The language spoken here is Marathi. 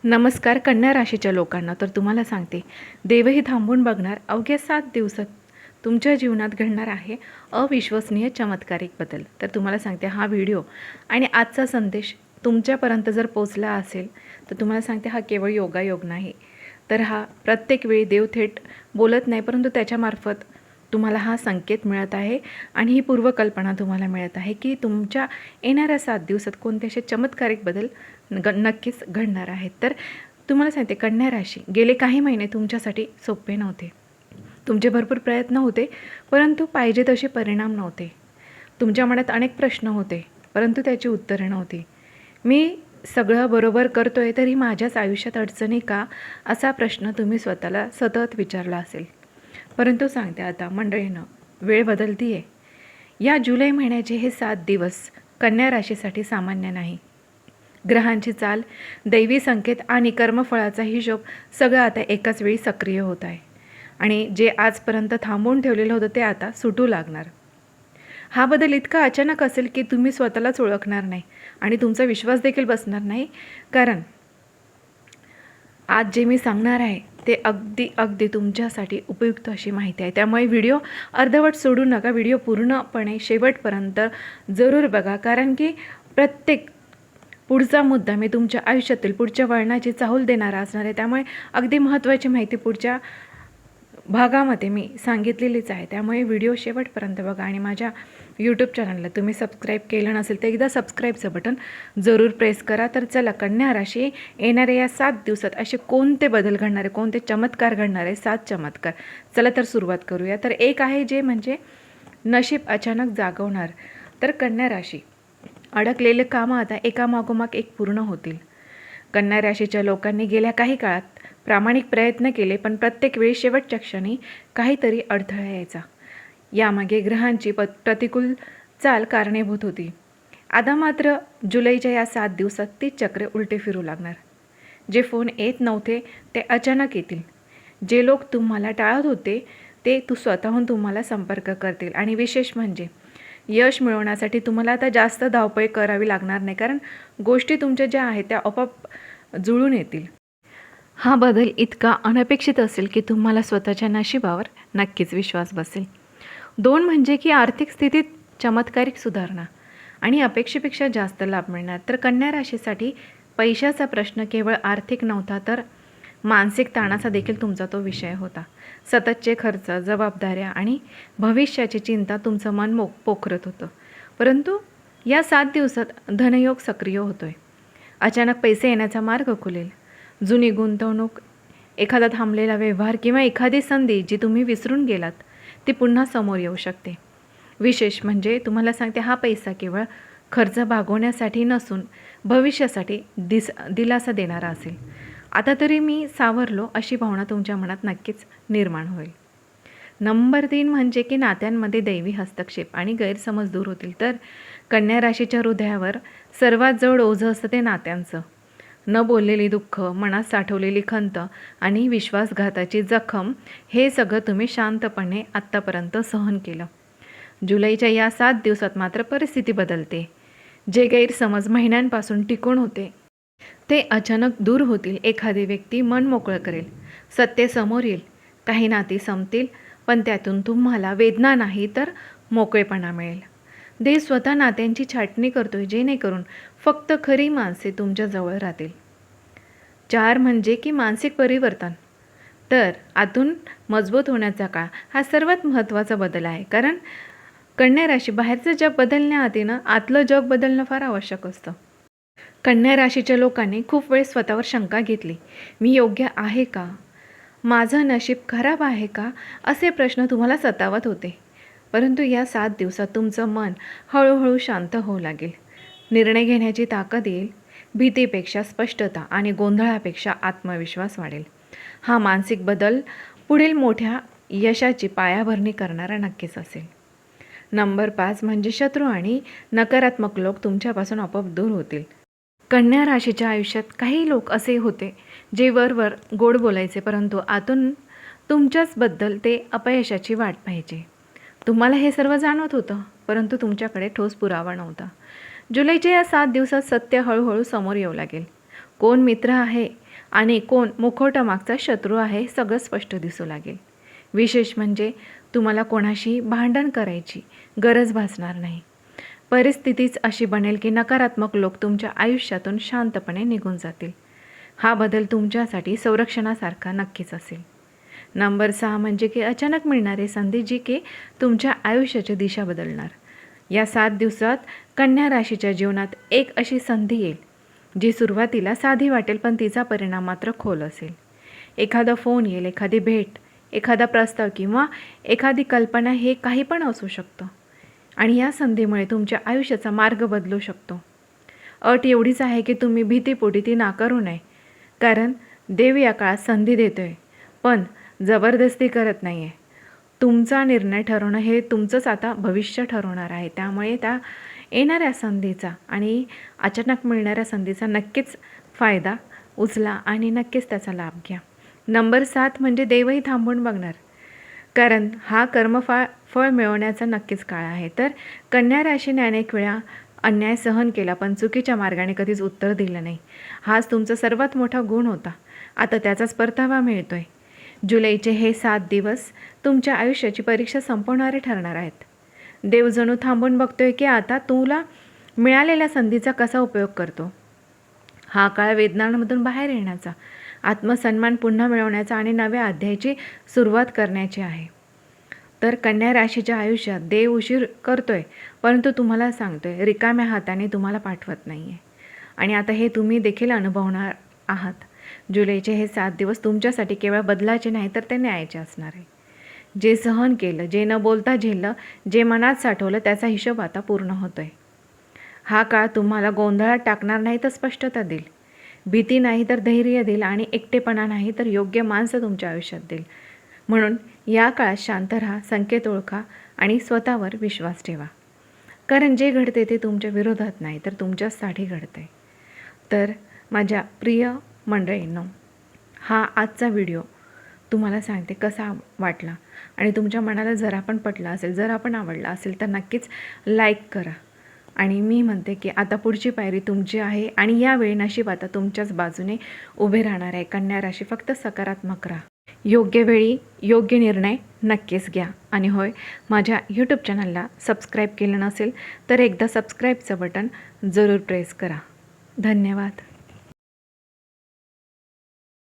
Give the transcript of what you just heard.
नमस्कार कन्या राशीच्या लोकांना. तर तुम्हाला सांगते, देवही थांबून बघणार. अवघ्या 7 दिवसात तुमच्या जीवनात घडणार आहे अविश्वसनीय चमत्कारिक बदल. तर तुम्हाला सांगते, हा व्हिडिओ आणि आजचा संदेश तुमच्यापर्यंत जर पोचला असेल तर तुम्हाला सांगते, हा केवळ योगायोग नाही, तर हा प्रत्येक वेळी देव थेट बोलत नाही, परंतु त्याच्यामार्फत तुम्हाला हा संकेत मिळत आहे आणि ही पूर्वकल्पना तुम्हाला मिळत आहे की तुमच्या येणाऱ्या 7 दिवसात कोणते असे चमत्कारिक बदल नक्कीच घडणार आहेत. तर तुम्हाला सांगते, कन्या राशी गेले काही महिने तुमच्यासाठी सोपे नव्हते. तुमचे भरपूर प्रयत्न होते, परंतु पाहिजे तसे परिणाम नव्हते. तुमच्या मनात अनेक प्रश्न होते, परंतु त्याची उत्तरे नव्हती. मी सगळं बरोबर करतोय तरी माझ्याच आयुष्यात अडचणी का, असा प्रश्न तुम्ही स्वतःला सतत विचारला असेल. परंतु सांगते आता मंडळीनं, वेळ बदलती आहे. या जुलै महिन्याचे हे 7 दिवस कन्या राशीसाठी सामान्य नाही. ग्रहांची चाल, दैवी संकेत आणि कर्मफळाचा हिशोब सगळं आता एकाच वेळी सक्रिय होत आहे आणि जे आजपर्यंत थांबवून ठेवलेलं होतं ते आता सुटू लागणार. हा बदल इतका अचानक असेल की तुम्ही स्वतःलाच ओळखणार नाही आणि तुमचा विश्वास देखील बसणार नाही. कारण आज जे मी सांगणार आहे ते अगदी तुमच्यासाठी उपयुक्त अशी माहिती आहे. त्यामुळे व्हिडिओ अर्धवट सोडू नका. व्हिडिओ पूर्णपणे शेवटपर्यंत जरूर बघा, कारण की प्रत्येक पुढचा मुद्दा मी तुमच्या आयुष्यातील पुढच्या वळणाची चाहूल देणारा असणार आहे. त्यामुळे अगदी महत्त्वाची माहिती पुढच्या भागामध्ये मी सांगितलेलीच आहे. त्यामुळे व्हिडिओ शेवटपर्यंत बघा आणि माझ्या यूट्यूब चॅनलला तुम्ही सबस्क्राईब केलं नसेल तर एकदा सबस्क्राईबचं बटन जरूर प्रेस करा. तर चला, कन्या राशी येणाऱ्या या 7 दिवसात असे कोणते बदल घडणार आहे, कोणते चमत्कार घडणार आहे, 7 चमत्कार. चला तर सुरुवात करूया. तर एक आहे जे म्हणजे नशीब अचानक जागवणार. तर कन्या राशी, अडकलेले कामं आता एकामागोमाग एक पूर्ण होतील. कन्या राशीच्या लोकांनी गेल्या काही काळात प्रामाणिक प्रयत्न केले, पण प्रत्येक वेळी शेवटच्या क्षणी काहीतरी अडथळा यायचा. यामागे ग्रहांची प्रतिकूल चाल कारणीभूत होती. आता मात्र जुलैच्या या 7 दिवसात ती चक्रे उलटे फिरू लागणार. जे फोन येत नव्हते ते अचानक येतील. जे लोक तुम्हाला टाळत होते ते स्वतःहून तुम्हाला संपर्क करतील. आणि विशेष म्हणजे यश मिळवण्यासाठी तुम्हाला आता जास्त धावपळ करावी लागणार नाही, कारण गोष्टी तुमच्या ज्या आहेत त्या आपोआप जुळून येतील. हा बदल इतका अनपेक्षित असेल की तुम्हाला स्वतःच्या नशिबावर नक्कीच विश्वास बसेल. 2 म्हणजे की आर्थिक स्थितीत चमत्कारिक सुधारणा आणि अपेक्षेपेक्षा जास्त लाभ मिळणार. तर कन्या राशीसाठी पैशाचा प्रश्न केवळ आर्थिक नव्हता, तर मानसिक ताणाचा देखील तुमचा तो विषय होता. सततचे खर्च, जबाबदाऱ्या आणि भविष्याची चिंता तुमचं मन पोखरत होतं. परंतु या 7 दिवसात धनयोग सक्रिय होतोय. अचानक पैसे येण्याचा मार्ग खुलेल. जुनी गुंतवणूक, एखादा थांबलेला व्यवहार किंवा एखादी संधी जी तुम्ही विसरून गेलात ती पुन्हा समोर येऊ शकते. विशेष म्हणजे तुम्हाला सांगते, हा पैसा केवळ खर्च भागवण्यासाठी नसून भविष्यासाठी दिलासा देणारा असेल. आता तरी मी सावरलो अशी भावना तुमच्या मनात नक्कीच निर्माण होईल. नंबर 3 म्हणजे की नात्यांमध्ये दैवी हस्तक्षेप आणि गैरसमज दूर होतील. तर कन्या राशीच्या हृदयावर सर्वात जड ओझं असतं ते नात्यांचं. न बोललेली दुःख, मनात साठवलेली खंत आणि विश्वासघाताची जखम, हे सगळं तुम्ही शांतपणे आत्तापर्यंत सहन केलं. जुलैच्या या 7 दिवसात मात्र परिस्थिती बदलते. जे गैरसमज महिन्यांपासून टिकून होते ते अचानक दूर होतील. एखादी व्यक्ती मन मोकळं करेल, सत्य समोर येईल. काही नाती संपतील, पण त्यातून तुम्हाला वेदना नाही तर मोकळेपणा मिळेल. देव स्वतः नात्यांची छाटणी करतोय, जेणेकरून फक्त खरी माणसे तुमच्या जवळ राहतील. 4 म्हणजे की मानसिक परिवर्तन. तर आतून मजबूत होण्याचा काळ हा सर्वात महत्त्वाचा बदल आहे. कारण कन्या राशी बाहेरचं जग बदलण्याआधी आतलं जग बदलणं फार आवश्यक असतं. कन्या राशीच्या लोकांनी खूप वेळ स्वतःवर शंका घेतली. मी योग्य आहे का? माझं नशीब खराब आहे का? असे प्रश्न तुम्हाला सतावत होते. परंतु या 7 दिवसात तुमचं मन हळूहळू शांत होऊ लागेल. निर्णय घेण्याची ताकद येईल. भीतीपेक्षा स्पष्टता आणि गोंधळापेक्षा आत्मविश्वास वाढेल. हा मानसिक बदल पुढील मोठ्या यशाची पायाभरणी करणारा नक्कीच असेल. नंबर 5 म्हणजे शत्रू आणि नकारात्मक लोक तुमच्यापासून आपोआप दूर होतील. कन्या राशीच्या आयुष्यात काही लोक असे होते जे वरवर गोड बोलायचे, परंतु आतून तुमच्याचबद्दल ते अपयशाची वाट पाहायचे. तुम्हाला हे सर्व जाणवत होतं, परंतु तुमच्याकडे ठोस पुरावा नव्हता. जुलैच्या या 7 दिवसात सत्य हळूहळू समोर येऊ लागेल. कोण मित्र आहे आणि कोण मुखवटामागचा शत्रू आहे हे सगळं स्पष्ट दिसू लागेल. विशेष म्हणजे तुम्हाला कोणाशी भांडण करायची गरज भासणार नाही. परिस्थितीच अशी बनेल की नकारात्मक लोक तुमच्या आयुष्यातून शांतपणे निघून जातील. हा बदल तुमच्यासाठी संरक्षणासारखा नक्कीच असेल. नंबर 6 म्हणजे की अचानक मिळणारी संधी जी की तुमच्या आयुष्याची दिशा बदलणार. या 7 दिवसात कन्या राशीच्या जीवनात एक अशी संधी येईल जी सुरुवातीला साधी वाटेल, पण तिचा परिणाम मात्र खोल असेल. एखादा फोन येईल, एखादी भेट, एखादा प्रस्ताव किंवा एखादी कल्पना, हे काही पण असू शकतं. आणि या संधीमुळे तुमच्या आयुष्याचा मार्ग बदलू शकतो. अट एवढीच आहे की तुम्ही भीतीपोटी ती नाकारू नये, कारण देव या काळात संधी देतोय, पण जबरदस्ती करत नाही आहे. तुमचा निर्णय ठरवणं हे तुमचंच आता भविष्य ठरवणार आहे. त्यामुळे त्या येणाऱ्या संधीचा आणि अचानक मिळणाऱ्या संधीचा नक्कीच फायदा उचला आणि नक्कीच त्याचा लाभ घ्या. नंबर 7 म्हणजे देवही थांबून बघणार, कारण हा फळ मिळवण्याचा नक्कीच काळ आहे. तर कन्या राशीने अनेक वेळा अन्याय सहन केला, पण चुकीच्या मार्गाने कधीच उत्तर दिलं नाही. हाच तुमचा सर्वात मोठा गुण होता. आता त्याचाच परतावा मिळतोय. जुलैचे हे 7 दिवस तुमच्या आयुष्याची परीक्षा संपवणारे ठरणार आहेत. देव जणू थांबून बघतोय की आता तुला मिळालेल्या संधीचा कसा उपयोग करतो. हा काळ वेदनांमधून बाहेर येण्याचा, आत्मसन्मान पुन्हा मिळवण्याचा आणि नव्या अध्यायाची सुरुवात करण्याची आहे. तर कन्या राशीच्या आयुष्यात देव उशीर करतोय, परंतु तुम्हाला सांगतोय रिकाम्या हाताने तुम्हाला पाठवत नाही आहे. आणि आता हे तुम्ही देखील अनुभवणार आहात. जुलैचे हे 7 दिवस तुमच्यासाठी केवळ बदलाचे नाही, तर ते न्यायाचे असणार आहे. जे सहन केलं, जे न बोलता झेललं, जे मनात साठवलं, त्याचा हिशोब आता पूर्ण होतोय. हा काळ तुम्हाला गोंधळात टाकणार नाही, तर स्पष्टता देईल. भीती नाही तर धैर्य देईल आणि एकटेपणा नाही तर योग्य माणसं तुमच्या आयुष्यात देईल. म्हणून या काळात शांत राहा, संकेत ओळखा आणि स्वतःवर विश्वास ठेवा. कारण जे घडते ते तुमच्या विरोधात नाही, तर तुमच्यासाठी घडतंय. तर माझ्या प्रिय मंडळींनो, हा आजचा व्हिडिओ तुम्हाला सांगते कसा वाटला आणि तुमच्या मनाला जर आपण पटला असेल, जर आपण आवडला असेल, तर नक्कीच लाईक करा. आणि मी म्हणते की आता पुढची पायरी तुमची आहे आणि यावेळी नशीब आता तुमच्याच बाजूने उभे राहणार आहे. कन्या राशी, फक्त सकारात्मक राहा. योग्य वेळी योग्य निर्णय नक्कीच घ्या. आणि होय, माझ्या यूट्यूब चॅनलला सबस्क्राईब केलं नसेल तर एकदा सबस्क्राईबचं बटन जरूर प्रेस करा. धन्यवाद.